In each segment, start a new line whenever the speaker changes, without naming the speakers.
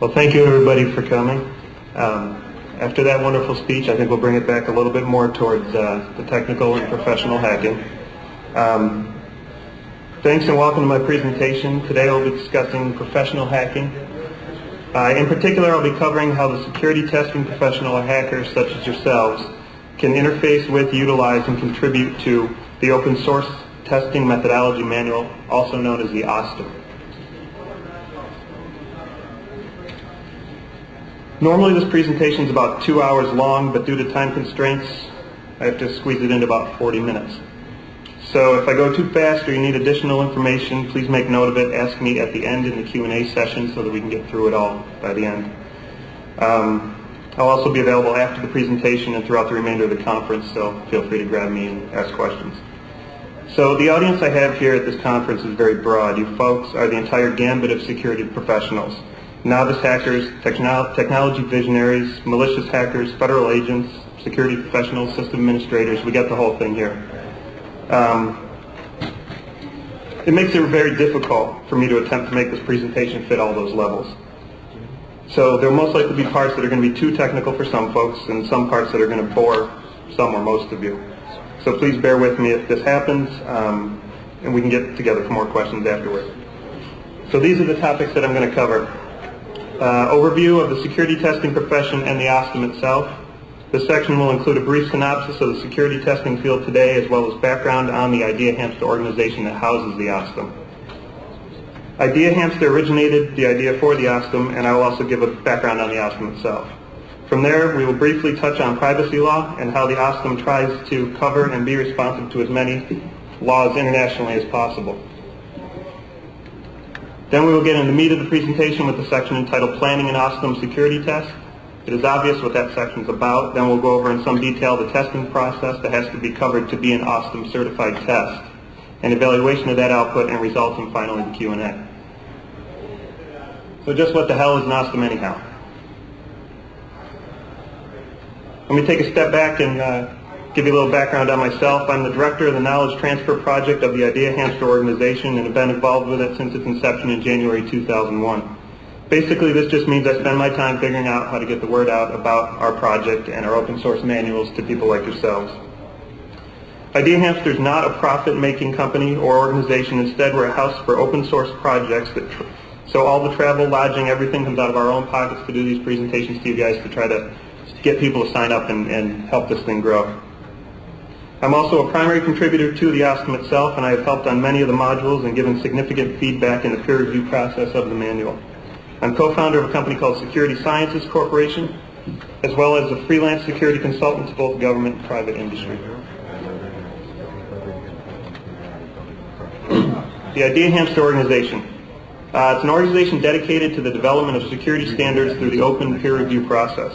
Well, thank you everybody for coming. After that wonderful speech, I think we'll bring it back a little bit more towards the technical and professional hacking. Thanks and welcome to my presentation. Today I'll be discussing professional hacking. In particular, I'll be covering how the security testing professional or hackers such as yourselves can interface with, utilize, and contribute to the open source testing methodology manual, also known as the OSSTM. Normally this presentation is about 2 hours long, but due to time constraints, I have to squeeze it into about 40 minutes. So if I go too fast or you need additional information, please make note of it. Ask me at the end in the Q&A session so that we can get through it all by the end. I'll also be available after the presentation and throughout the remainder of the conference, so feel free to grab me and ask questions. So the audience I have here at this conference is very broad. You folks are the entire gambit of security professionals. Novice hackers, technology visionaries, malicious hackers, federal agents, security professionals, system administrators. We got the whole thing here. It makes it very difficult for me to attempt to make this presentation fit all those levels. So there will most likely be parts that are going to be too technical for some folks and some parts that are going to bore some or most of you. So please bear with me if this happens, and we can get together for more questions afterwards. So these are the topics that I'm going to cover. Overview of the security testing profession and the OSSTM itself. This section will include a brief synopsis of the security testing field today, as well as background on the Idea Hamster organization that houses the OSSTM. Idea Hamster originated the idea for the OSSTM, and I will also give a background on the OSSTM itself. From there, we will briefly touch on privacy law and how the OSSTM tries to cover and be responsive to as many laws internationally as possible. Then we will get into the meat of the presentation with the section entitled Planning an OSSTM Security Test. It is obvious what that section is about. Then we'll go over in some detail the testing process that has to be covered to be an OSSTM certified test, and evaluation of that output and results, and finally the Q&A. So just what the hell is an OSSTM anyhow? Let me take a step back and give you a little background on myself. I'm the director of the Knowledge Transfer Project of the Idea Hamster organization and have been involved with it since its inception in January 2001. Basically, this just means I spend my time figuring out how to get the word out about our project and our open source manuals to people like yourselves. Idea Hamster is not a profit-making company or organization. Instead, we're a house for open source projects. So all the travel, lodging, everything comes out of our own pockets to do these presentations to you guys to try to get people to sign up and help this thing grow. I'm also a primary contributor to the OSSTM itself, and I have helped on many of the modules and given significant feedback in the peer review process of the manual. I'm co-founder of a company called Security Sciences Corporation, as well as a freelance security consultant to both government and private industry. The Idea Hamster organization. It's an organization dedicated to the development of security standards through the open peer review process.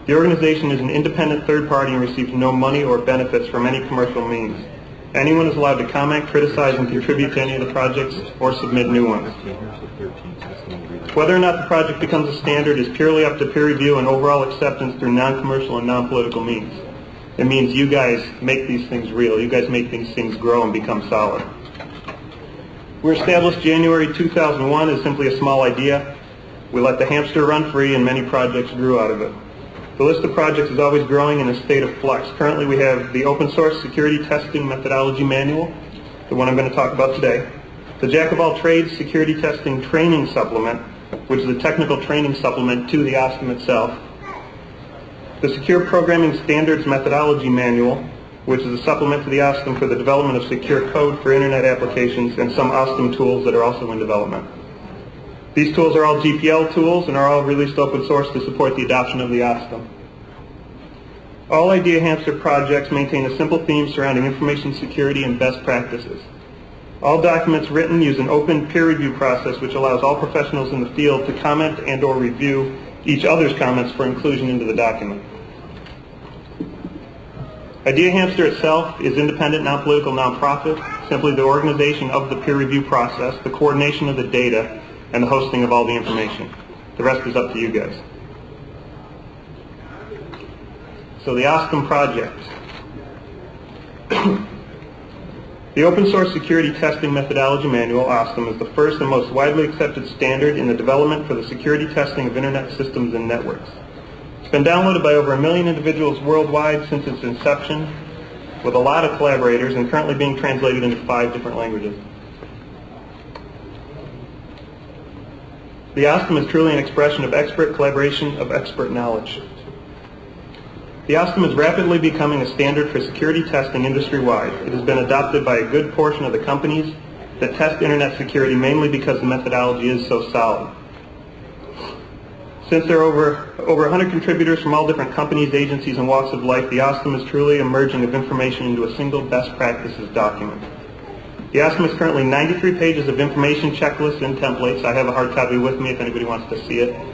The organization is an independent third party and receives no money or benefits from any commercial means. Anyone is allowed to comment, criticize, and contribute to any of the projects or submit new ones. Whether or not the project becomes a standard is purely up to peer review and overall acceptance through non-commercial and non-political means. It means you guys make these things real. You guys make these things grow and become solid. We were established January 2001 as simply a small idea. We let the hamster run free and many projects grew out of it. The list of projects is always growing in a state of flux. Currently we have the Open Source Security Testing Methodology Manual, the one I'm going to talk about today, the Jack of All Trades Security Testing Training Supplement, which is a technical training supplement to the OSSTM itself, the Secure Programming Standards Methodology Manual, which is a supplement to the OSSTM for the development of secure code for Internet applications, and some OSSTM tools that are also in development. These tools are all GPL tools and are all released open source to support the adoption of the OSSTM. All Idea Hamster projects maintain a simple theme surrounding information security and best practices. All documents written use an open peer review process which allows all professionals in the field to comment and or review each other's comments for inclusion into the document. Idea Hamster itself is independent, non-political, non-profit, simply the organization of the peer review process, the coordination of the data, and the hosting of all the information. The rest is up to you guys. So the OSSTM project. The Open Source Security Testing Methodology Manual, OSSTM, is the first and most widely accepted standard in the development for the security testing of Internet systems and networks. It's been downloaded by over 1 million individuals worldwide since its inception, with a lot of collaborators, and currently being translated into 5 different languages. The OSSTM is truly an expression of expert collaboration, of expert knowledge. The OSSTM is rapidly becoming a standard for security testing industry-wide. It has been adopted by a good portion of the companies that test Internet security, mainly because the methodology is so solid. Since there are over 100 contributors from all different companies, agencies, and walks of life, the OSSTM is truly a merging of information into a single best practices document. The OSSTM is currently 93 pages of information, checklists, and templates. I have a hard copy with me if anybody wants to see it.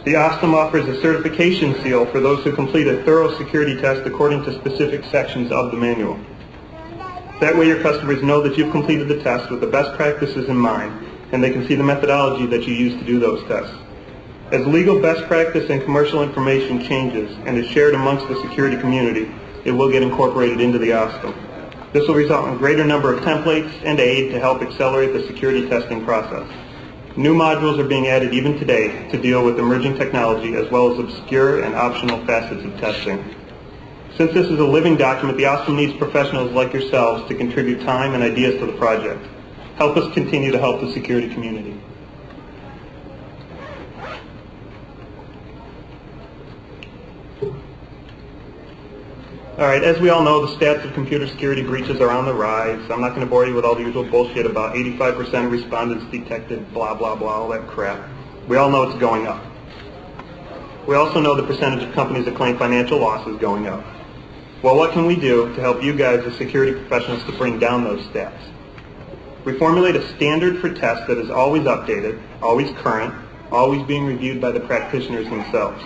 The OSSTM offers a certification seal for those who complete a thorough security test according to specific sections of the manual. That way your customers know that you've completed the test with the best practices in mind, and they can see the methodology that you use to do those tests. As legal best practice and commercial information changes and is shared amongst the security community, it will get incorporated into the OSSTM. This will result in a greater number of templates and aid to help accelerate the security testing process. New modules are being added even today to deal with emerging technology as well as obscure and optional facets of testing. Since this is a living document, the OSSTM needs professionals like yourselves to contribute time and ideas to the project. Help us continue to help the security community. Alright, as we all know, the stats of computer security breaches are on the rise. I'm not going to bore you with all the usual bullshit about 85% of respondents detected blah blah blah, all that crap. We all know it's going up. We also know the percentage of companies that claim financial loss is going up. Well, what can we do to help you guys as security professionals to bring down those stats? We formulate a standard for tests that is always updated, always current, always being reviewed by the practitioners themselves.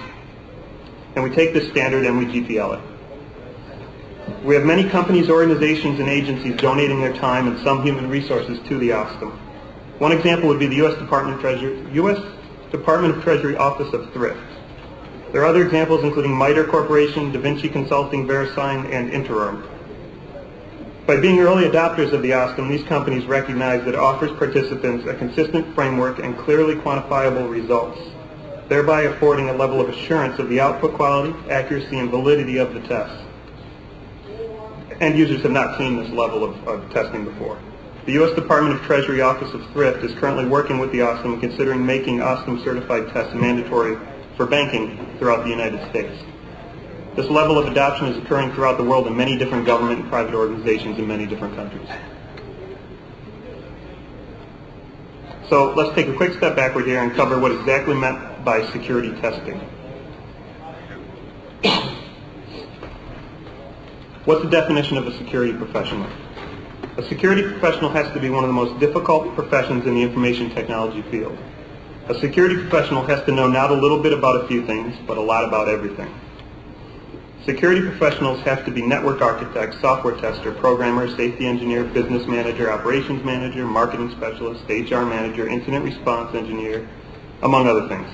And we take this standard and we GPL it. We have many companies, organizations, and agencies donating their time and some human resources to the OSSTM. One example would be the U.S. Department of Treasury Office of Thrift. There are other examples including MITRE Corporation, Da Vinci Consulting, VeriSign, and Interim. By being early adopters of the OSSTM, these companies recognize that it offers participants a consistent framework and clearly quantifiable results, thereby affording a level of assurance of the output quality, accuracy, and validity of the tests. End users have not seen this level of testing before. The U.S. Department of Treasury Office of Thrift is currently working with the OSSTM, considering making OSSTM certified tests mandatory for banking throughout the United States. This level of adoption is occurring throughout the world in many different government and private organizations in many different countries. So let's take a quick step backward here and cover what is exactly meant by security testing. What's the definition of a security professional? A security professional has to be one of the most difficult professions in the information technology field. A security professional has to know not a little bit about a few things, but a lot about everything. Security professionals have to be network architects, software tester, programmer, safety engineer, business manager, operations manager, marketing specialist, HR manager, incident response engineer, among other things.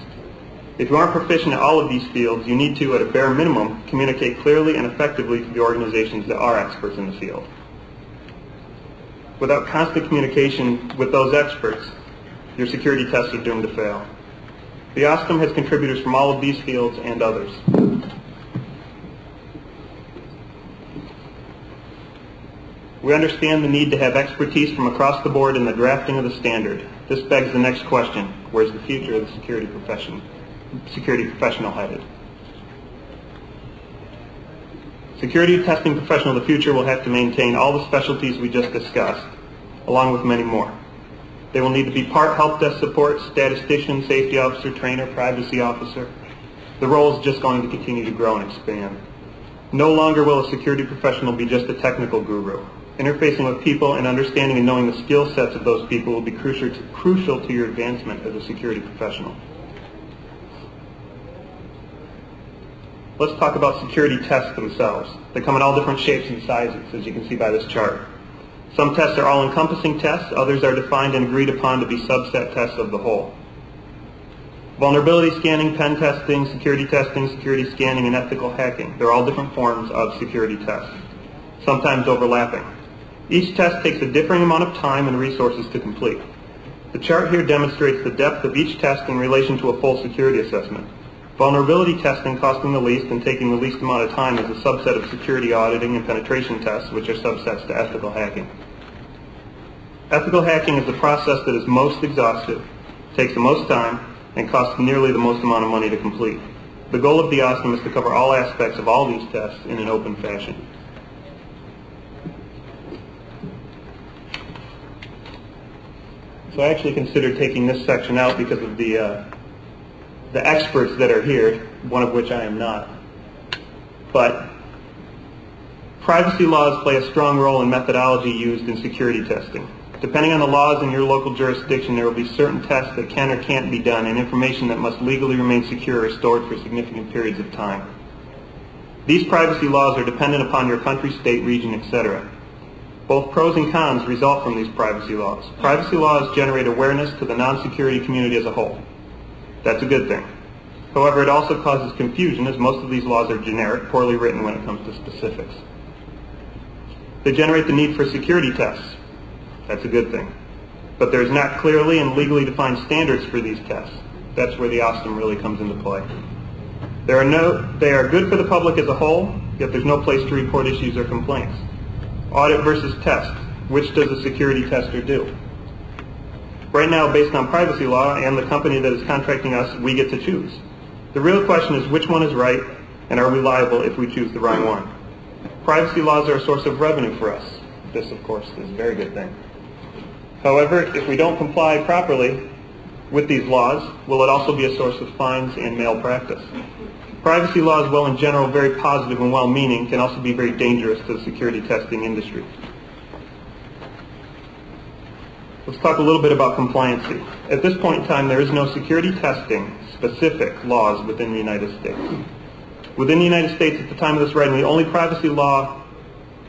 If you aren't proficient in all of these fields, you need to, at a bare minimum, communicate clearly and effectively to the organizations that are experts in the field. Without constant communication with those experts, your security tests are doomed to fail. The OSSTM has contributors from all of these fields and others. We understand the need to have expertise from across the board in the drafting of the standard. This begs the next question: where's the future of the security professional headed? Security testing professional of the future will have to maintain all the specialties we just discussed, along with many more. They will need to be part help desk support, statistician, safety officer, trainer, privacy officer. The role is just going to continue to grow and expand. No longer will a security professional be just a technical guru. Interfacing with people and understanding and knowing the skill sets of those people will be crucial to your advancement as a security professional. Let's talk about security tests themselves. They come in all different shapes and sizes, as you can see by this chart. Some tests are all-encompassing tests, others are defined and agreed upon to be subset tests of the whole. Vulnerability scanning, pen testing, security scanning, and ethical hacking. They're all different forms of security tests, sometimes overlapping. Each test takes a differing amount of time and resources to complete. The chart here demonstrates the depth of each test in relation to a full security assessment. Vulnerability testing costing the least and taking the least amount of time is a subset of security auditing and penetration tests, which are subsets to ethical hacking. Ethical hacking is the process that is most exhaustive, takes the most time, and costs nearly the most amount of money to complete. The goal of the OSSTM is to cover all aspects of all these tests in an open fashion. So I actually considered taking this section out because of the experts that are here, one of which I am not. But privacy laws play a strong role in methodology used in security testing. Depending on the laws in your local jurisdiction, there will be certain tests that can or can't be done and information that must legally remain secure or stored for significant periods of time. These privacy laws are dependent upon your country, state, region, etc. Both pros and cons result from these privacy laws. Privacy laws generate awareness to the non-security community as a whole. That's a good thing. However, it also causes confusion as most of these laws are generic, poorly written when it comes to specifics. They generate the need for security tests. That's a good thing. But there's not clearly and legally defined standards for these tests. That's where the OSSTM really comes into play. They are good for the public as a whole, yet there's no place to report issues or complaints. Audit versus test. Which does a security tester do? Right now, based on privacy law and the company that is contracting us, we get to choose. The real question is which one is right, and are we liable if we choose the wrong one? Privacy laws are a source of revenue for us. This, of course, is a very good thing. However, if we don't comply properly with these laws, will it also be a source of fines and malpractice? Privacy laws, while in general very positive and well-meaning, can also be very dangerous to the security testing industry. Let's talk a little bit about compliancy. At this point in time, there is no security testing specific laws within the United States. Within the United States, at the time of this writing, the only privacy law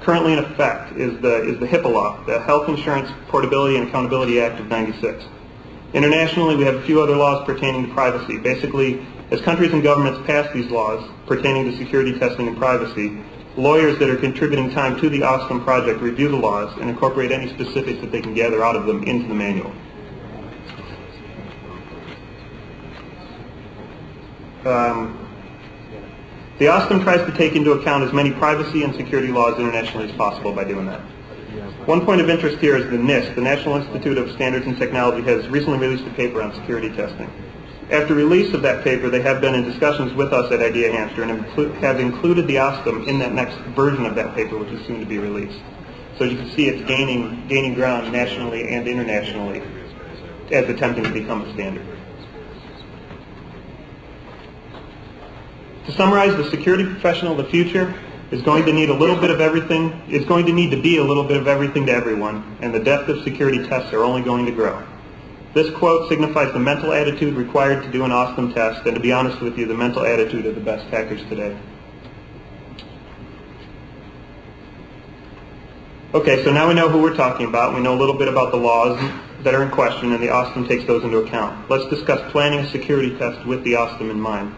currently in effect is the HIPAA law, the Health Insurance Portability and Accountability Act of '96. Internationally, we have a few other laws pertaining to privacy. Basically, as countries and governments pass these laws pertaining to security testing and privacy, lawyers that are contributing time to the OSSTM project review the laws and incorporate any specifics that they can gather out of them into the manual. The OSSTM tries to take into account as many privacy and security laws internationally as possible by doing that. One point of interest here is the NIST, the National Institute of Standards and Technology, has recently released a paper on security testing. After release of that paper, they have been in discussions with us at Idea Hamster and have included the OSSTM in that next version of that paper, which is soon to be released. So as you can see, it's gaining ground nationally and internationally as attempting to become a standard. To summarize, the security professional of the future is going to need a little bit of everything. It's going to need to be a little bit of everything to everyone, and the depth of security tests are only going to grow. This quote signifies the mental attitude required to do an OSSTM test, and to be honest with you, the mental attitude of the best hackers today. Okay, so now we know who we're talking about. We know a little bit about the laws that are in question, and the OSSTM takes those into account. Let's discuss planning a security test with the OSSTM in mind.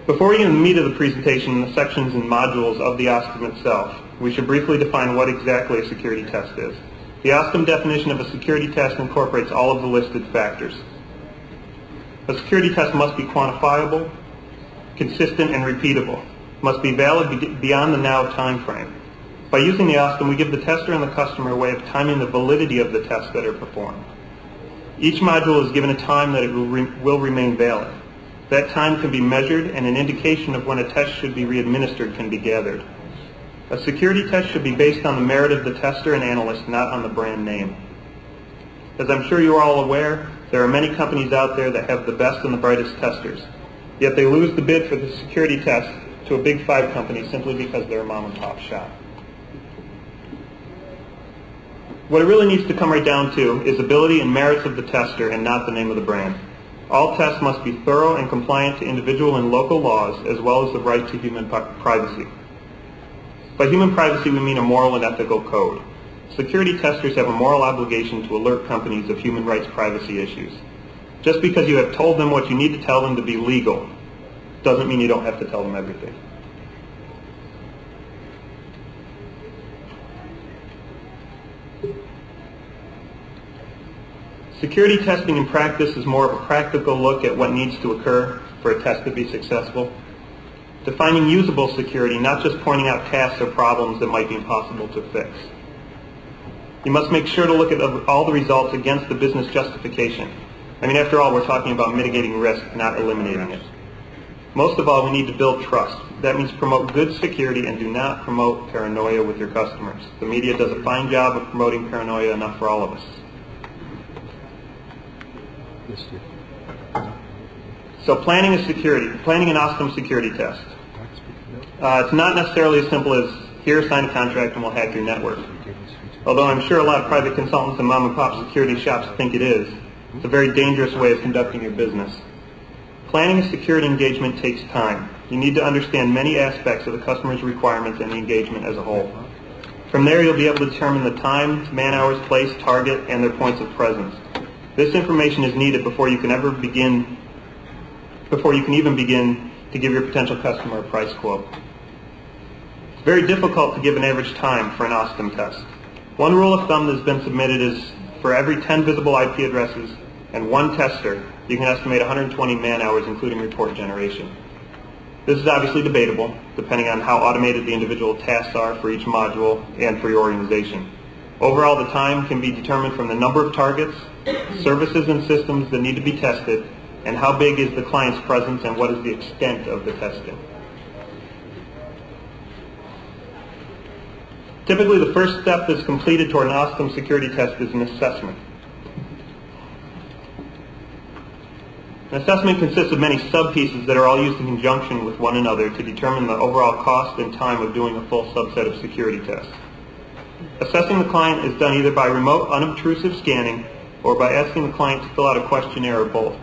Before we get into the meat of the presentation and the sections and modules of the OSSTM itself, we should briefly define what exactly a security test is. The OSSTM definition of a security test incorporates all of the listed factors. A security test must be quantifiable, consistent, and repeatable. Must be valid beyond the now time frame. By using the OSSTM, we give the tester and the customer a way of timing the validity of the tests that are performed. Each module is given a time that it will remain valid. That time can be measured, and an indication of when a test should be re-administered can be gathered. A security test should be based on the merit of the tester and analyst, not on the brand name. As I'm sure you are all aware, there are many companies out there that have the best and the brightest testers. Yet they lose the bid for the security test to a big 5 company simply because they're a mom and pop shop. What it really needs to come right down to is ability and merits of the tester and not the name of the brand. All tests must be thorough and compliant to individual and local laws, as well as the right to human privacy. By human privacy, we mean a moral and ethical code. Security testers have a moral obligation to alert companies of human rights privacy issues. Just because you have told them what you need to tell them to be legal doesn't mean you don't have to tell them everything. Security testing in practice is more of a practical look at what needs to occur for a test to be successful. Defining usable security, not just pointing out tasks or problems that might be impossible to fix. You must make sure to look at all the results against the business justification. I mean, after all, we're talking about mitigating risk, not eliminating it. Most of all, we need to build trust. That means promote good security and do not promote paranoia with your customers. The media does a fine job of promoting paranoia, enough for all of us. So planning an OSSTMM security test. It's not necessarily as simple as, here, sign a contract and we'll hack your network. Although I'm sure a lot of private consultants and mom and pop security shops think it is. It's a very dangerous way of conducting your business. Planning a security engagement takes time. You need to understand many aspects of the customer's requirements and the engagement as a whole. From there, you'll be able to determine the time, man-hours, place, target, and their points of presence. This information is needed before you can even begin to give your potential customer a price quote. It's very difficult to give an average time for an OSSTMM test. One rule of thumb that has been submitted is for every 10 visible IP addresses and 1 tester, you can estimate 120 man-hours, including report generation. This is obviously debatable, depending on how automated the individual tasks are for each module and for your organization. Overall, the time can be determined from the number of targets, services and systems that need to be tested, and how big is the client's presence and what is the extent of the testing. Typically, the first step that's completed toward an OSSTMM security test is an assessment. An assessment consists of many sub-pieces that are all used in conjunction with one another to determine the overall cost and time of doing a full subset of security tests. Assessing the client is done either by remote unobtrusive scanning or by asking the client to fill out a questionnaire or both.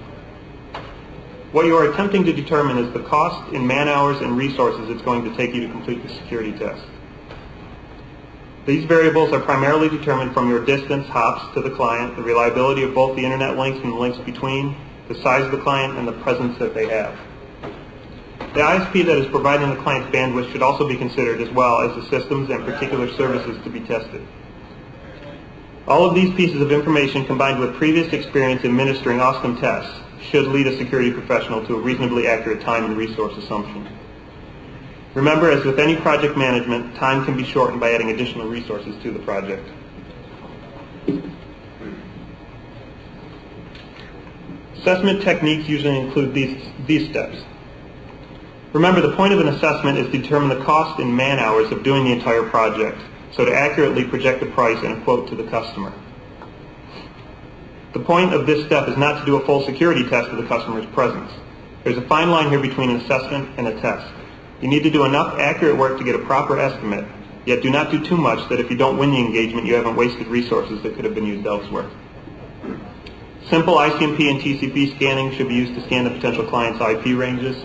What you are attempting to determine is the cost in man-hours and resources it's going to take you to complete the security test. These variables are primarily determined from your distance, hops, to the client, the reliability of both the internet links and the links between, the size of the client, and the presence that they have. The ISP that is providing the client's bandwidth should also be considered, as well as the systems and particular services to be tested. All of these pieces of information, combined with previous experience administering OSSTMM tests, should lead a security professional to a reasonably accurate time and resource assumption. Remember, as with any project management, time can be shortened by adding additional resources to the project. Assessment techniques usually include these steps. Remember, the point of an assessment is to determine the cost in man-hours of doing the entire project, so to accurately project the price and a quote to the customer. The point of this step is not to do a full security test of the customer's presence. There's a fine line here between an assessment and a test. You need to do enough accurate work to get a proper estimate, yet do not do too much that if you don't win the engagement, you haven't wasted resources that could have been used elsewhere. Simple ICMP and TCP scanning should be used to scan the potential client's IP ranges.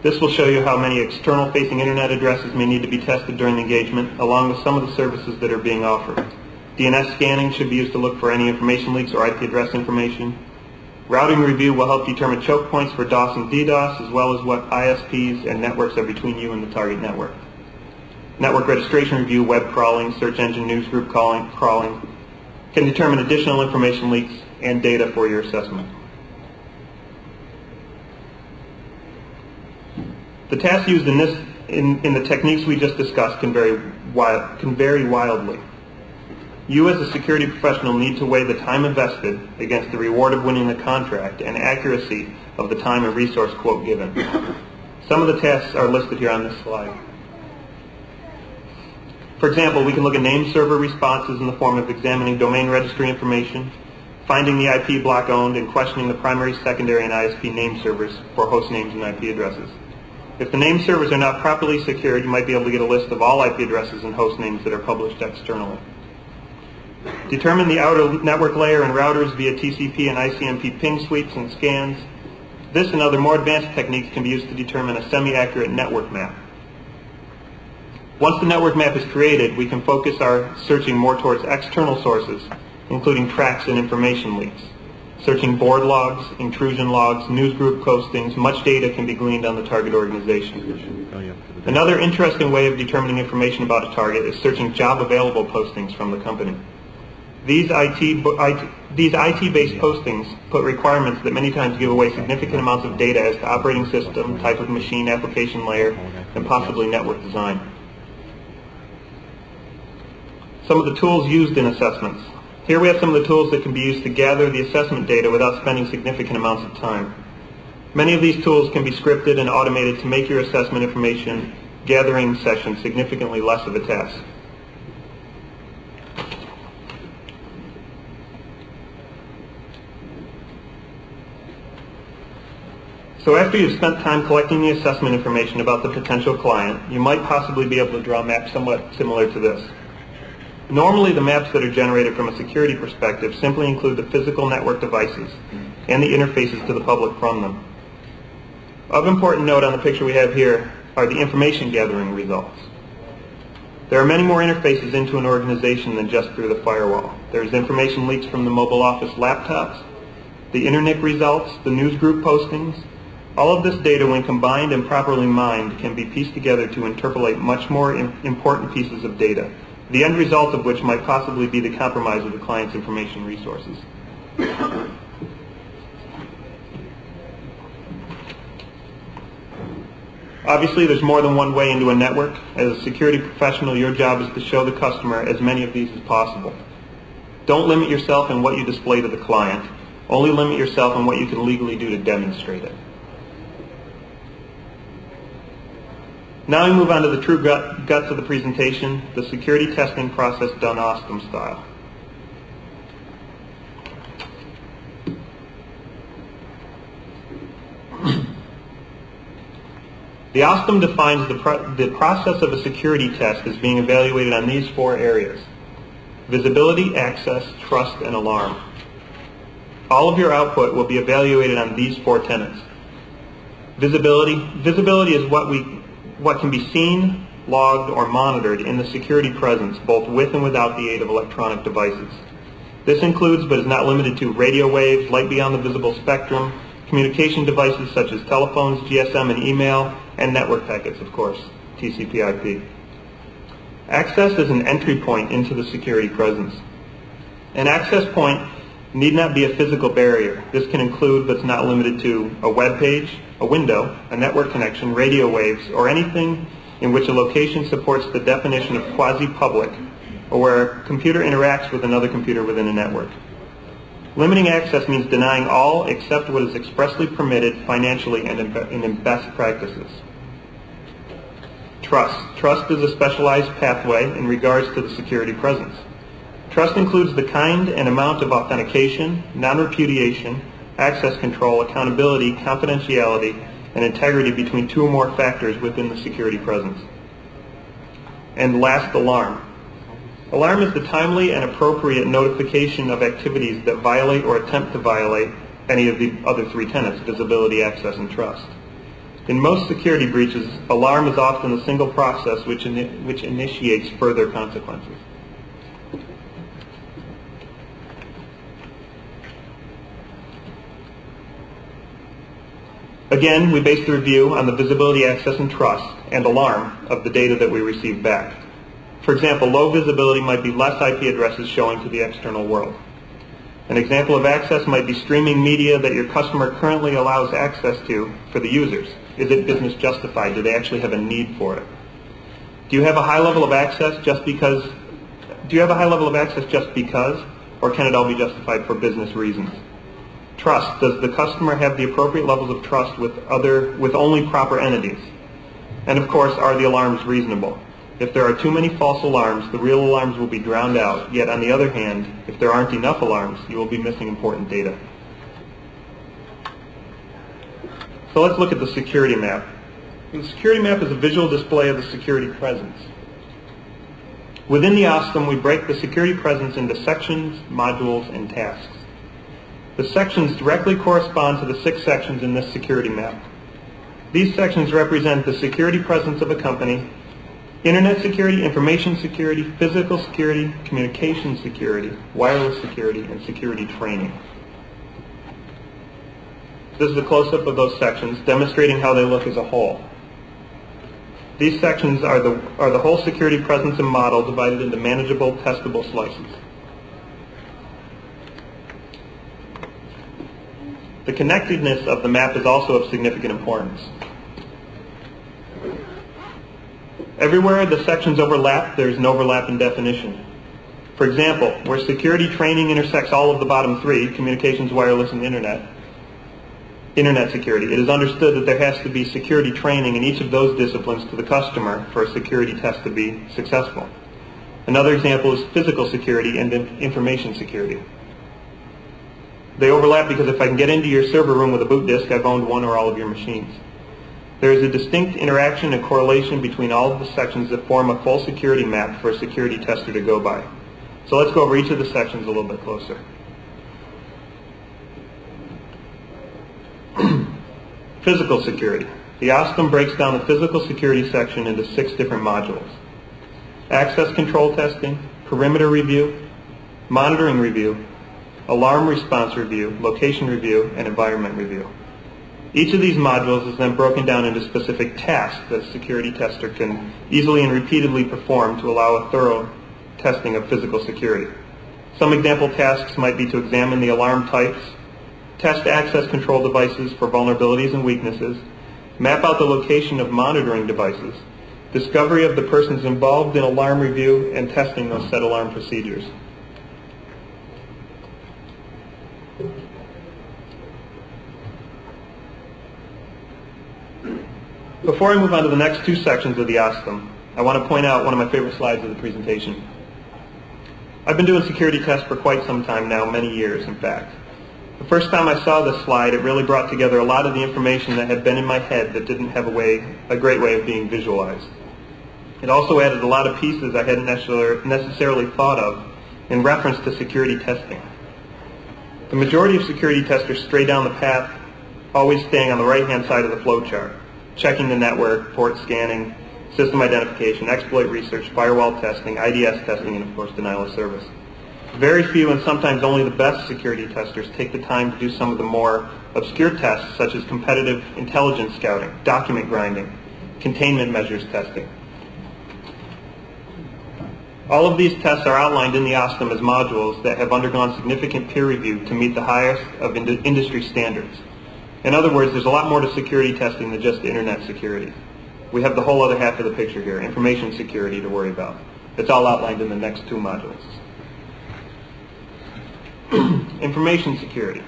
This will show you how many external-facing internet addresses may need to be tested during the engagement, along with some of the services that are being offered. DNS scanning should be used to look for any information leaks or IP address information. Routing review will help determine choke points for DOS and DDoS, as well as what ISPs and networks are between you and the target network. Network registration review, web crawling, search engine newsgroup crawling can determine additional information leaks and data for your assessment. The tasks used in the techniques we just discussed can vary wildly. You as a security professional need to weigh the time invested against the reward of winning the contract and accuracy of the time and resource quote given. Some of the tasks are listed here on this slide. For example, we can look at name server responses in the form of examining domain registry information, finding the IP block owned, and questioning the primary, secondary, and ISP name servers for host names and IP addresses. If the name servers are not properly secured, you might be able to get a list of all IP addresses and host names that are published externally. Determine the outer network layer and routers via TCP and ICMP ping sweeps and scans. This and other more advanced techniques can be used to determine a semi-accurate network map. Once the network map is created, we can focus our searching more towards external sources, including tracks and information leaks. Searching board logs, intrusion logs, newsgroup postings, much data can be gleaned on the target organization. Another interesting way of determining information about a target is searching job available postings from the company. These IT-based postings put requirements that many times give away significant amounts of data as to operating system, type of machine, application layer, and possibly network design. Some of the tools used in assessments. Here we have some of the tools that can be used to gather the assessment data without spending significant amounts of time. Many of these tools can be scripted and automated to make your assessment information gathering session significantly less of a task. So after you've spent time collecting the assessment information about the potential client, you might possibly be able to draw maps somewhat similar to this. Normally, the maps that are generated from a security perspective simply include the physical network devices and the interfaces to the public from them. Of important note on the picture we have here are the information gathering results. There are many more interfaces into an organization than just through the firewall. There's information leaks from the mobile office laptops, the internet results, the news group postings. All of this data, when combined and properly mined, can be pieced together to interpolate much more important pieces of data, the end result of which might possibly be the compromise of the client's information resources. Obviously, there's more than one way into a network. As a security professional, your job is to show the customer as many of these as possible. Don't limit yourself in what you display to the client. Only limit yourself in what you can legally do to demonstrate it. Now we move on to the true guts of the presentation, the security testing process done OSSTM style. The OSSTM defines the process of a security test as being evaluated on these four areas: visibility, access, trust, and alarm. All of your output will be evaluated on these four tenets. Visibility is what can be seen, logged, or monitored in the security presence, both with and without the aid of electronic devices. This includes, but is not limited to, radio waves, light beyond the visible spectrum, communication devices such as telephones, GSM and email, and network packets, of course, TCP/IP. Access is an entry point into the security presence. An access point need not be a physical barrier. This can include, but is not limited to, a web page, a window, a network connection, radio waves, or anything in which a location supports the definition of quasi-public, or where a computer interacts with another computer within a network. Limiting access means denying all except what is expressly permitted financially and in best practices. Trust. Trust is a specialized pathway in regards to the security presence. Trust includes the kind and amount of authentication, non-repudiation, access control, accountability, confidentiality, and integrity between two or more factors within the security presence. And last, alarm. Alarm is the timely and appropriate notification of activities that violate or attempt to violate any of the other three tenets: visibility, access, and trust. In most security breaches, alarm is often a single process which initiates further consequences. Again, we base the review on the visibility, access, and trust, and alarm of the data that we receive back. For example, low visibility might be less IP addresses showing to the external world. An example of access might be streaming media that your customer currently allows access to for the users. Is it business justified? Do they actually have a need for it? Do you have a high level of access just because? Or can it all be justified for business reasons? Trust. Does the customer have the appropriate levels of trust with only proper entities? And of course, are the alarms reasonable? If there are too many false alarms, the real alarms will be drowned out. Yet on the other hand, if there aren't enough alarms, you will be missing important data. So let's look at the security map. The security map is a visual display of the security presence. Within the OSSTM, we break the security presence into sections, modules, and tasks. The sections directly correspond to the 6 sections in this security map. These sections represent the security presence of a company: internet security, information security, physical security, communication security, wireless security, and security training. This is a close-up of those sections, demonstrating how they look as a whole. These sections are the whole security presence and model divided into manageable, testable slices. The connectedness of the map is also of significant importance. Everywhere the sections overlap, there is an overlap in definition. For example, where security training intersects all of the bottom three, communications, wireless, and internet security, it is understood that there has to be security training in each of those disciplines to the customer for a security test to be successful. Another example is physical security and information security. They overlap because if I can get into your server room with a boot disk, I've owned one or all of your machines. There is a distinct interaction and correlation between all of the sections that form a full security map for a security tester to go by. So let's go over each of the sections a little bit closer. Physical security. The OSSTM breaks down the physical security section into 6 different modules. Access control testing, perimeter review, monitoring review, alarm response review, location review, and environment review. Each of these modules is then broken down into specific tasks that a security tester can easily and repeatedly perform to allow a thorough testing of physical security. Some example tasks might be to examine the alarm types, test access control devices for vulnerabilities and weaknesses, map out the location of monitoring devices, discovery of the persons involved in alarm review, and testing those set alarm procedures. Before I move on to the next 2 sections of the OSSTM, I want to point out one of my favorite slides of the presentation. I've been doing security tests for quite some time now, many years in fact. The first time I saw this slide, it really brought together a lot of the information that had been in my head that didn't have a great way of being visualized. It also added a lot of pieces I hadn't necessarily thought of in reference to security testing. The majority of security testers stray down the path, always staying on the right-hand side of the flowchart, checking the network, port scanning, system identification, exploit research, firewall testing, IDS testing, and of course denial of service. Very few and sometimes only the best security testers take the time to do some of the more obscure tests such as competitive intelligence scouting, document grinding, containment measures testing. All of these tests are outlined in the OSSTM as modules that have undergone significant peer review to meet the highest of industry standards. In other words, there's a lot more to security testing than just internet security. We have the whole other half of the picture here, information security, to worry about. It's all outlined in the next 2 modules. Information security.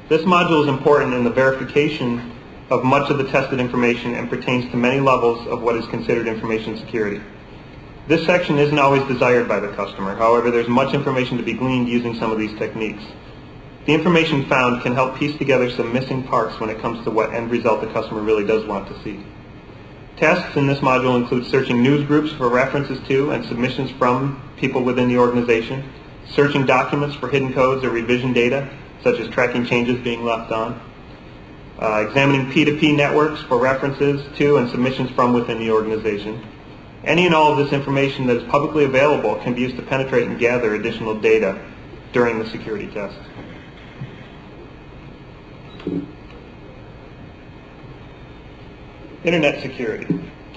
This module is important in the verification of much of the tested information and pertains to many levels of what is considered information security. This section isn't always desired by the customer. However, there's much information to be gleaned using some of these techniques. The information found can help piece together some missing parts when it comes to what end result the customer really does want to see. Tasks in this module include searching news groups for references to and submissions from people within the organization, searching documents for hidden codes or revision data, such as tracking changes being left on, examining P2P networks for references to and submissions from within the organization. Any and all of this information that is publicly available can be used to penetrate and gather additional data during the security test. Internet security.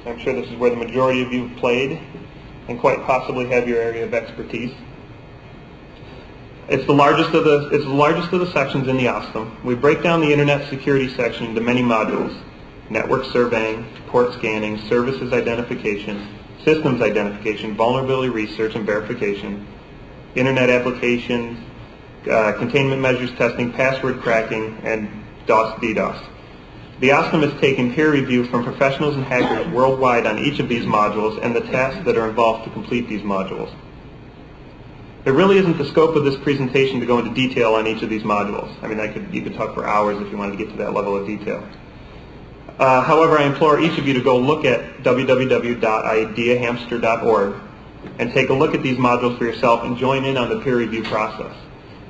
I'm sure this is where the majority of you have played and quite possibly have your area of expertise. It's the largest of the sections in the OSSTM. We break down the internet security section into many modules: network surveying, port scanning, services identification, systems identification, vulnerability research and verification, internet applications, containment measures testing, password cracking, and DOS/DDoS. The OSSTM has taken peer review from professionals and hackers worldwide on each of these modules and the tasks that are involved to complete these modules. It really isn't the scope of this presentation to go into detail on each of these modules. I mean, you could talk for hours if you wanted to get to that level of detail. However, I implore each of you to go look at www.ideahamster.org and take a look at these modules for yourself and join in on the peer review process.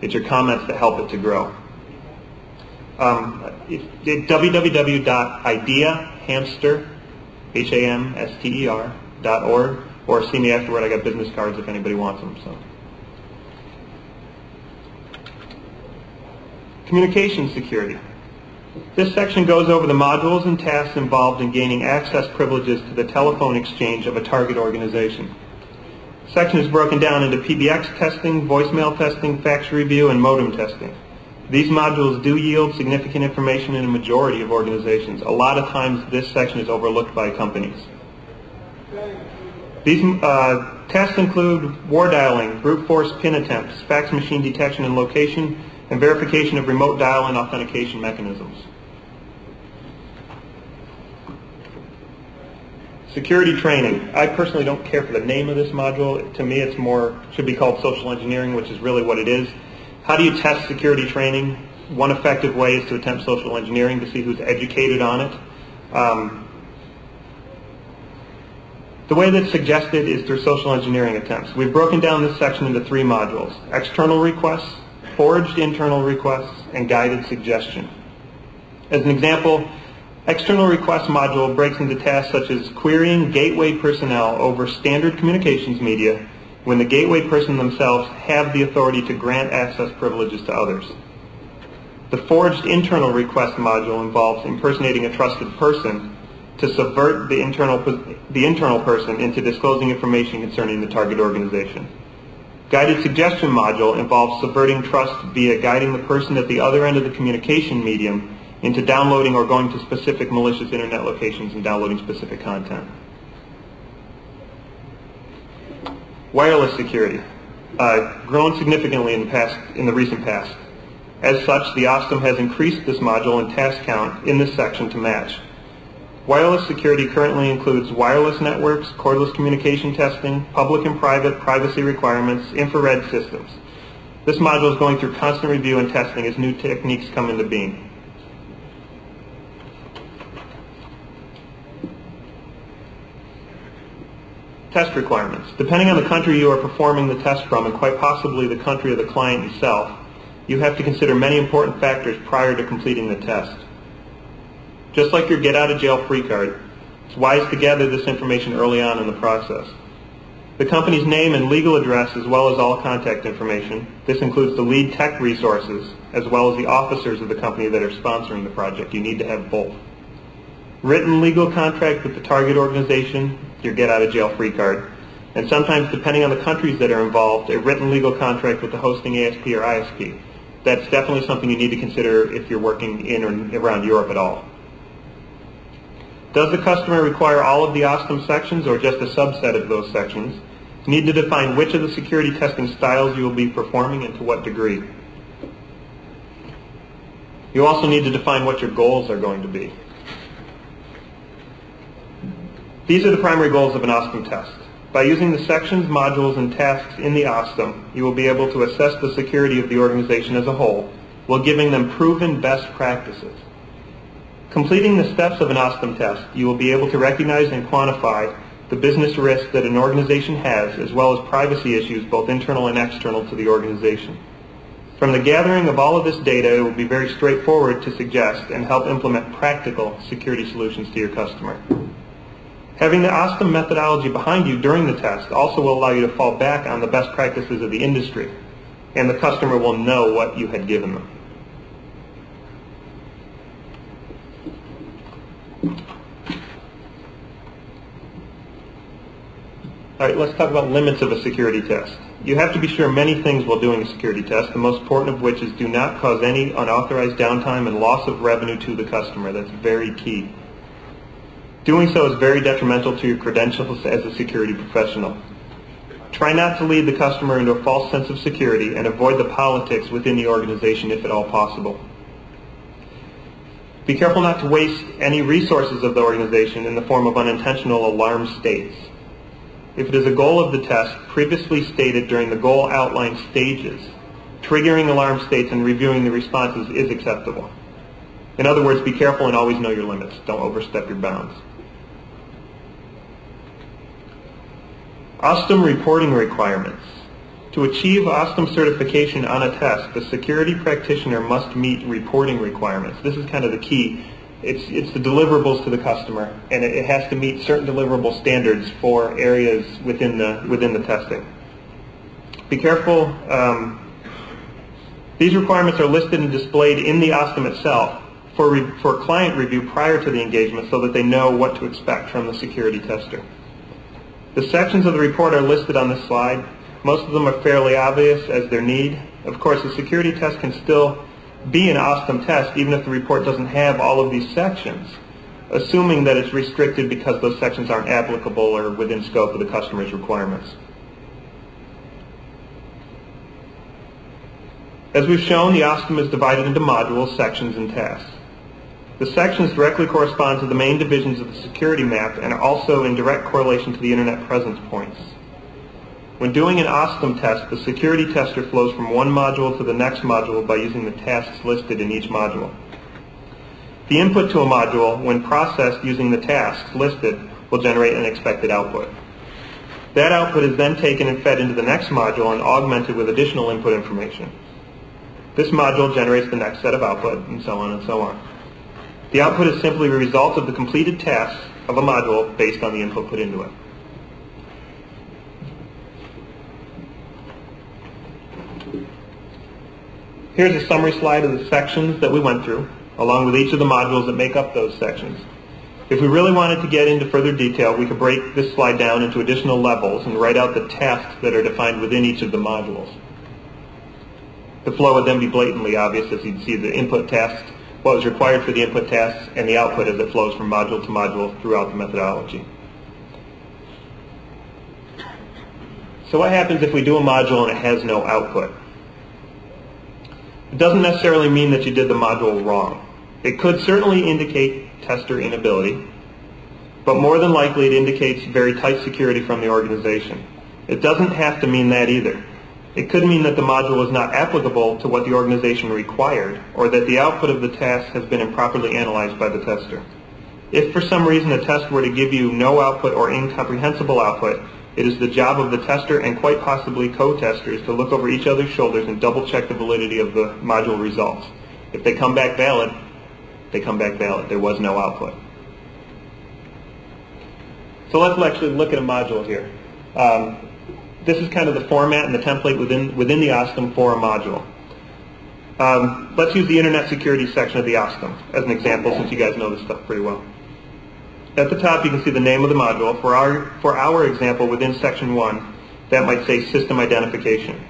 It's your comments that help it to grow. www.ideahamster.org, or see me afterward. I got business cards if anybody wants them. So. Communication security. This section goes over the modules and tasks involved in gaining access privileges to the telephone exchange of a target organization. The section is broken down into PBX testing, voicemail testing, fax review, and modem testing. These modules do yield significant information in a majority of organizations. A lot of times this section is overlooked by companies. These tests include war dialing, brute force pin attempts, fax machine detection and location, and verification of remote dial and authentication mechanisms. Security training. I personally don't care for the name of this module. To me, should be called social engineering, which is really what it is. How do you test security training? One effective way is to attempt social engineering to see who's educated on it. The way that's suggested is through social engineering attempts. We've broken down this section into 3 modules: external requests, forged internal requests, and guided suggestion. As an example, external request module breaks into tasks such as querying gateway personnel over standard communications media when the gateway person themselves have the authority to grant access privileges to others. The forged internal request module involves impersonating a trusted person to subvert the internal person into disclosing information concerning the target organization. Guided suggestion module involves subverting trust via guiding the person at the other end of the communication medium into downloading or going to specific malicious internet locations and downloading specific content. Wireless security, grown significantly in the recent past. As such, the OSSTM has increased this module and task count in this section to match. Wireless security currently includes wireless networks, cordless communication testing, public and private privacy requirements, infrared systems. This module is going through constant review and testing as new techniques come into being. Test requirements. Depending on the country you are performing the test from, and quite possibly the country of the client itself, you have to consider many important factors prior to completing the test. Just like your get-out-of-jail-free card, it's wise to gather this information early on in the process. The company's name and legal address, as well as all contact information. This includes the lead tech resources, as well as the officers of the company that are sponsoring the project. You need to have both. Written legal contract with the target organization, your get-out-of-jail-free card, and sometimes, depending on the countries that are involved, a written legal contract with the hosting ASP or ISP. That's definitely something you need to consider if you're working in or around Europe at all. Does the customer require all of the OSSTM sections or just a subset of those sections? You need to define which of the security testing styles you will be performing and to what degree. You also need to define what your goals are going to be. These are the primary goals of an OSSTM test. By using the sections, modules, and tasks in the OSSTM, you will be able to assess the security of the organization as a whole while giving them proven best practices. Completing the steps of an OSSTM test, you will be able to recognize and quantify the business risk that an organization has, as well as privacy issues both internal and external to the organization. From the gathering of all of this data, it will be very straightforward to suggest and help implement practical security solutions to your customer. Having the OSSTM methodology behind you during the test also will allow you to fall back on the best practices of the industry, and the customer will know what you had given them. All right, let's talk about limits of a security test. You have to be sure many things while doing a security test, the most important of which is do not cause any unauthorized downtime and loss of revenue to the customer. That's very key. Doing so is very detrimental to your credentials as a security professional. Try not to lead the customer into a false sense of security and avoid the politics within the organization if at all possible. Be careful not to waste any resources of the organization in the form of unintentional alarm states. If it is a goal of the test previously stated during the goal outline stages, triggering alarm states and reviewing the responses is acceptable. In other words, be careful and always know your limits. Don't overstep your bounds. OSSTM reporting requirements. To achieve OSSTM certification on a test, the security practitioner must meet reporting requirements. This is kind of the key. It's the deliverables to the customer, and it has to meet certain deliverable standards for areas within the testing. Be careful. These requirements are listed and displayed in the OSSTM itself for client review prior to the engagement so that they know what to expect from the security tester. The sections of the report are listed on this slide. Most of them are fairly obvious as their need. Of course, the security test can still be an OSSTM test even if the report doesn't have all of these sections, assuming that it's restricted because those sections aren't applicable or within scope of the customer's requirements. As we've shown, the OSSTM is divided into modules, sections, and tasks. The sections directly correspond to the main divisions of the security map and are also in direct correlation to the Internet presence points. When doing an OSSTM test, the security tester flows from one module to the next module by using the tasks listed in each module. The input to a module, when processed using the tasks listed, will generate an expected output. That output is then taken and fed into the next module and augmented with additional input information. This module generates the next set of output, and so on and so on. The output is simply a result of the completed tasks of a module based on the input put into it. Here's a summary slide of the sections that we went through, along with each of the modules that make up those sections. If we really wanted to get into further detail, we could break this slide down into additional levels and write out the tasks that are defined within each of the modules. The flow would then be blatantly obvious as you'd see the input tasks, what was required for the input tasks, and the output as it flows from module to module throughout the methodology. So what happens if we do a module and it has no output? It doesn't necessarily mean that you did the module wrong. It could certainly indicate tester inability, but more than likely it indicates very tight security from the organization. It doesn't have to mean that either. It could mean that the module was not applicable to what the organization required, or that the output of the task has been improperly analyzed by the tester. If for some reason a test were to give you no output or incomprehensible output, it is the job of the tester and quite possibly co-testers to look over each other's shoulders and double-check the validity of the module results. If they come back valid, they come back valid. There was no output. So let's actually look at a module here. This is kind of the format and the template within the OSSTM for a module. Let's use the Internet Security section of the OSSTM as an example, since you guys know this stuff pretty well. At the top you can see the name of the module. For our example, within Section 1, that might say System Identification.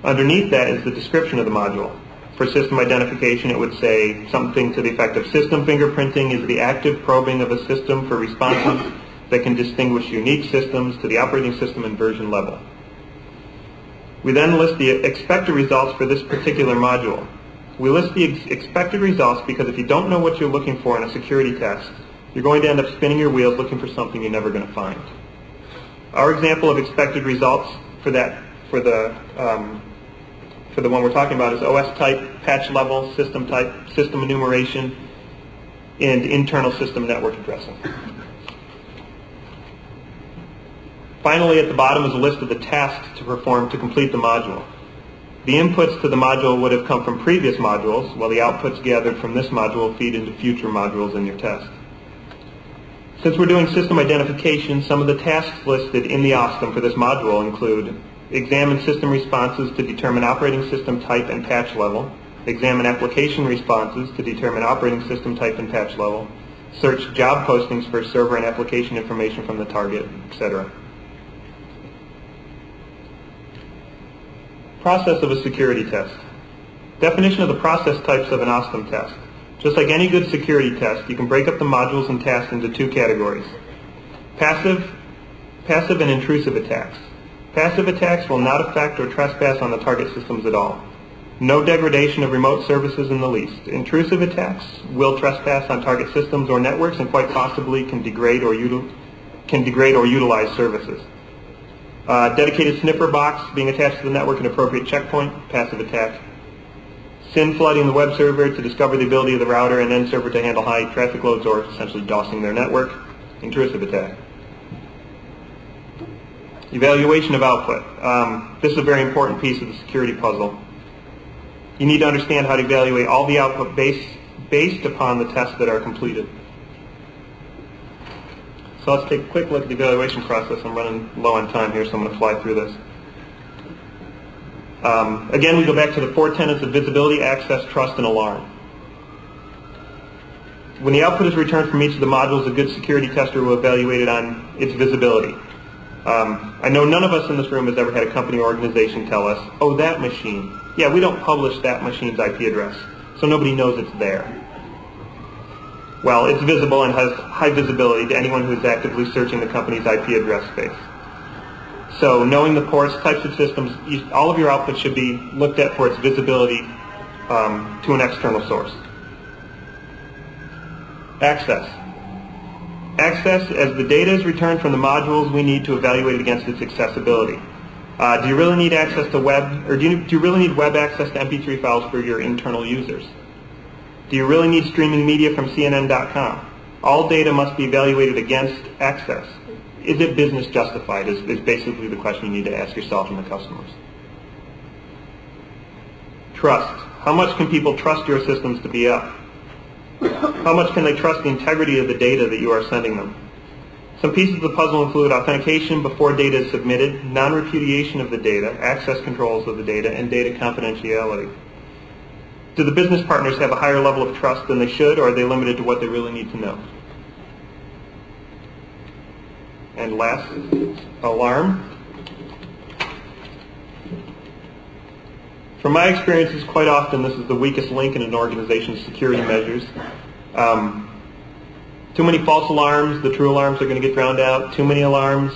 Underneath that is the description of the module. For system identification, it would say something to the effect of system fingerprinting is the active probing of a system for responses that can distinguish unique systems to the operating system and version level. We then list the expected results for this particular module. We list the expected results because if you don't know what you're looking for in a security test, you're going to end up spinning your wheels looking for something you're never going to find. Our example of expected results for the one we're talking about is OS type, patch level, system type, system enumeration, and internal system network addressing. Finally, at the bottom is a list of the tasks to perform to complete the module. The inputs to the module would have come from previous modules, while the outputs gathered from this module feed into future modules in your test. Since we're doing system identification, some of the tasks listed in the OSSTM for this module include examine system responses to determine operating system type and patch level, examine application responses to determine operating system type and patch level, search job postings for server and application information from the target, etc. Process of a security test. Definition of the process types of an OSSTM test. Just like any good security test, you can break up the modules and tasks into two categories. Passive and intrusive attacks. Passive attacks will not affect or trespass on the target systems at all. No degradation of remote services in the least. Intrusive attacks will trespass on target systems or networks and quite possibly can degrade or utilize services. Dedicated sniffer box being attached to the network and appropriate checkpoint, passive attack. SYN flooding the web server to discover the ability of the router and end server to handle high traffic loads or essentially DOSing their network, intrusive attack. Evaluation of output. This is a very important piece of the security puzzle. You need to understand how to evaluate all the output based upon the tests that are completed. So let's take a quick look at the evaluation process. I'm running low on time here, so I'm going to fly through this. Again, we go back to the four tenets of visibility, access, trust, and alarm. When the output is returned from each of the modules, a good security tester will evaluate it on its visibility. I know none of us in this room has ever had a company or organization tell us, oh, that machine, yeah, we don't publish that machine's IP address, so nobody knows it's there. Well, it's visible and has high visibility to anyone who is actively searching the company's IP address space. So knowing the ports, types of systems, all of your output should be looked at for its visibility to an external source. Access. Access, as the data is returned from the modules, we need to evaluate it against its accessibility. Do you really need access to web, or do you really need web access to MP3 files for your internal users? Do you really need streaming media from CNN.com? All data must be evaluated against access. Is it business justified is basically the question you need to ask yourself and the customers. Trust. How much can people trust your systems to be up? How much can they trust the integrity of the data that you are sending them? Some pieces of the puzzle include authentication before data is submitted, non-repudiation of the data, access controls of the data, and data confidentiality. Do the business partners have a higher level of trust than they should, or are they limited to what they really need to know? And last, alarm. From my experiences, quite often this is the weakest link in an organization's security measures. Too many false alarms, the true alarms are going to get drowned out. Too many alarms,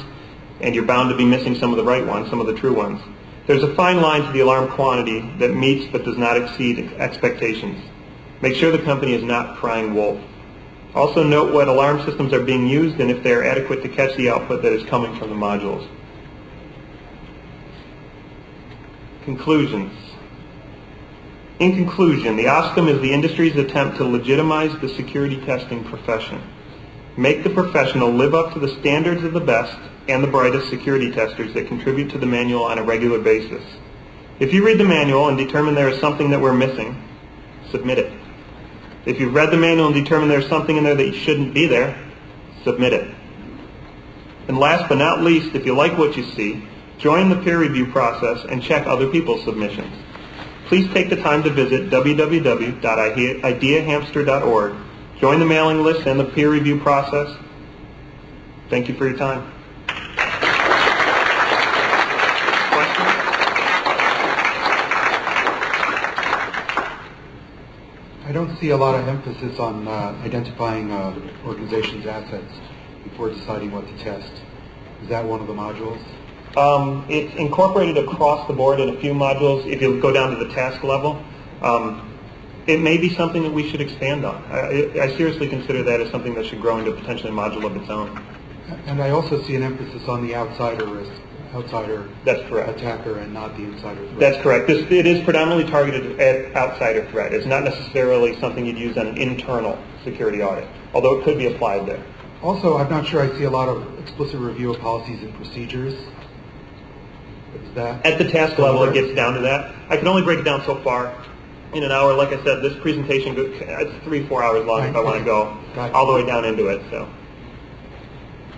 and you're bound to be missing some of the right ones, some of the true ones. There's a fine line to the alarm quantity that meets but does not exceed expectations. Make sure the company is not crying wolf. Also note what alarm systems are being used and if they are adequate to catch the output that is coming from the modules. Conclusions. In conclusion, the OSSTM is the industry's attempt to legitimize the security testing profession. Make the professional live up to the standards of the best and the brightest security testers that contribute to the manual on a regular basis. If you read the manual and determine there is something that we're missing, submit it. If you've read the manual and determine there's something in there that shouldn't be there, submit it. And last but not least, if you like what you see, join the peer review process and check other people's submissions. Please take the time to visit www.ideahamster.org. Join the mailing list and the peer review process. Thank you for your time.
I don't see a lot of emphasis on identifying organization's assets before deciding what to test. Is that one of the modules?
It's incorporated across the board in a few modules. If you go down to the task level, it may be something that we should expand on. I seriously consider that as something that should grow into potentially a module of its own.
And I also see an emphasis on the outsider risk,
That's correct.
attacker, and not the insider threat.
That's correct. It is predominantly targeted at outsider threat. It's not necessarily something you'd use on an internal security audit, although it could be applied there.
Also, I'm not sure I see a lot of explicit review of policies and procedures. Is that
at the task level, it gets down to that. I can only break it down so far in an hour. Like I said, this presentation, it's 3-4 hours long if I want to go all the way down into it. So.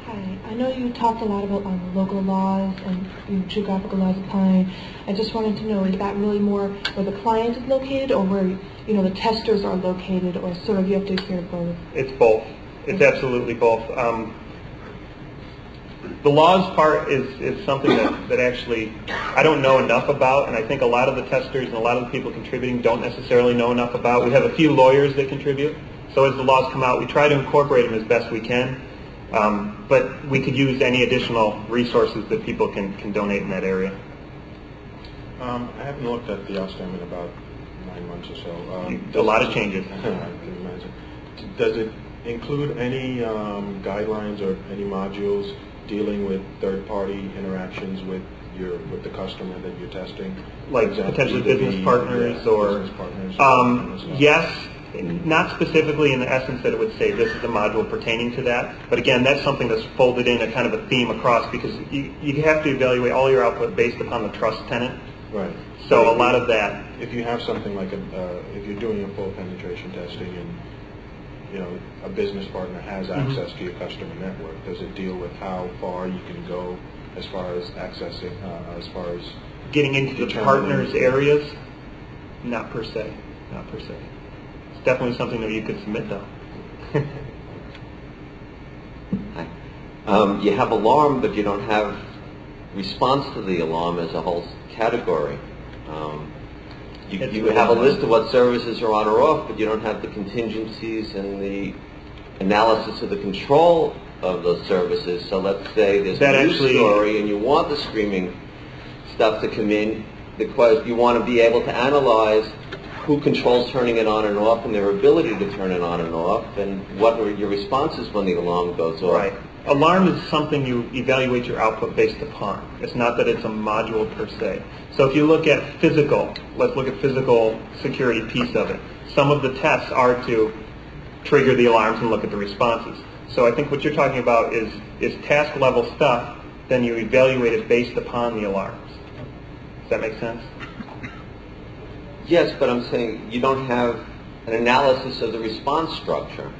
Hi, I know you talked a lot about local laws and geographical laws applying. I just wanted to know, is that really more where the client is located or where the testers are located, or sort of you have to hear both?
It's both. It's absolutely both. The laws part is something that actually I don't know enough about, and I think a lot of the testers and a lot of the people contributing don't necessarily know enough about. We have a few lawyers that contribute, so as the laws come out, we try to incorporate them as best we can, but we could use any additional resources that people can donate in that area.
I haven't looked at the OSSTM in about 9 months or so.
A lot of changes.
I can imagine. Does it include any guidelines or any modules dealing with third-party interactions with the customer that you're testing?
Like potentially business partners or...
Business partners
yes, not specifically in the essence that it would say this is a module pertaining to that, but again, that's something that's folded in a kind of a theme across, because you have to evaluate all your output based upon the trust tenant.
Right.
So a lot of that...
If you have something like if you're doing a full penetration testing and a business partner has access to your customer network, does it deal with how far you can go as far as accessing, as far as
getting into the partners' areas? Not per se. Not per se. It's definitely something that you could submit, though.
Hi. You have alarm, but you don't have response to the alarm as a whole category. You have a list of what services are on or off, but you don't have the contingencies and the analysis of the control of those services. So let's say there's a news story and you want the streaming stuff to come in because you want to be able to analyze who controls turning it on and off and their ability to turn it on and off, and what are your responses when the alarm goes off.
Right. Alarm is something you evaluate your output based upon. It's not that it's a module per se. So if you look at physical, let's look at physical security piece of it. Some of the tests are to trigger the alarms and look at the responses. So I think what you're talking about is task level stuff, then you evaluate it based upon the alarms. Does that make sense?
Yes, but I'm saying you don't have an analysis of the response structure.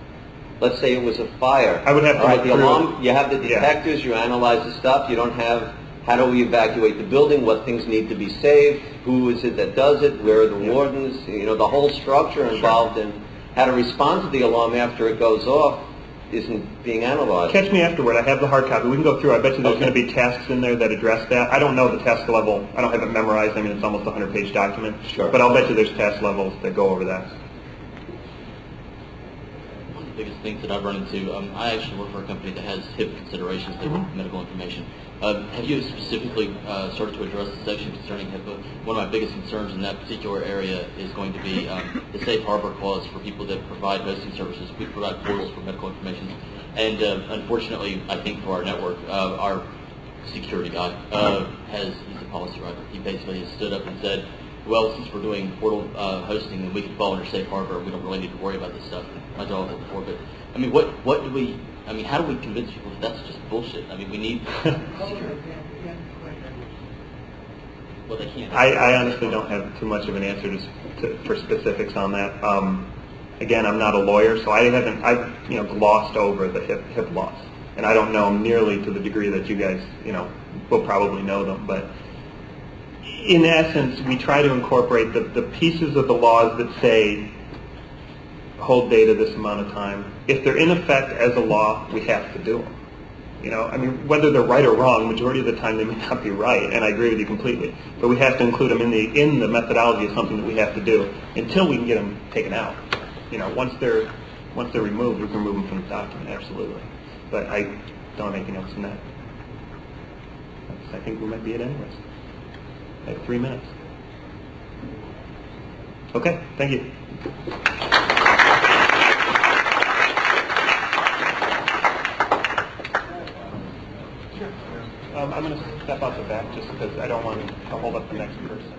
Let's say it was a fire.
I would have to look
the
through
alarm, you have the detectors, you analyze the stuff, you don't have how do we evacuate the building, what things need to be saved, who is it that does it, where are the wardens, you know, the whole structure involved in how to respond to the alarm after it goes off isn't being analyzed.
Catch me afterward. I have the hard copy. We can go through. I bet you there's going to be tasks in there that address that. I don't know the task level. I don't have it memorized. I mean, it's almost a 100-page document.
Sure.
But I'll bet you there's task levels that go over that.
One of the biggest things that I've run into, I actually work for a company that has HIP considerations for medical information. Have you specifically started to address the section concerning HIPAA? One of my biggest concerns in that particular area is going to be the safe harbor clause for people that provide hosting services. We provide portals for medical information. And unfortunately, I think for our network, our security guy he's a policy writer. He basically has stood up and said, well, since we're doing portal hosting, then we can fall under safe harbor. We don't really need to worry about this stuff. I told him before, but I mean, what do we? I mean, how do we convince people that that's just bullshit? I mean, we need security. Well, they can't.
I honestly don't have too much of an answer for specifics on that. Again, I'm not a lawyer, so I've glossed over the HIP laws, and I don't know them nearly to the degree that you guys will probably know them. But in essence, we try to incorporate the pieces of the laws that say hold data this amount of time. If they're in effect as a law, we have to do them. I mean, whether they're right or wrong, majority of the time they may not be right, and I agree with you completely. But we have to include them in the methodology of something that we have to do until we can get them taken out. Once they're removed, we can remove them from the document, absolutely. But I don't have any notes on that. I think we might be at anyways. I have 3 minutes. Okay, thank you. I'm going to step out the back just because I don't want to hold up the next person.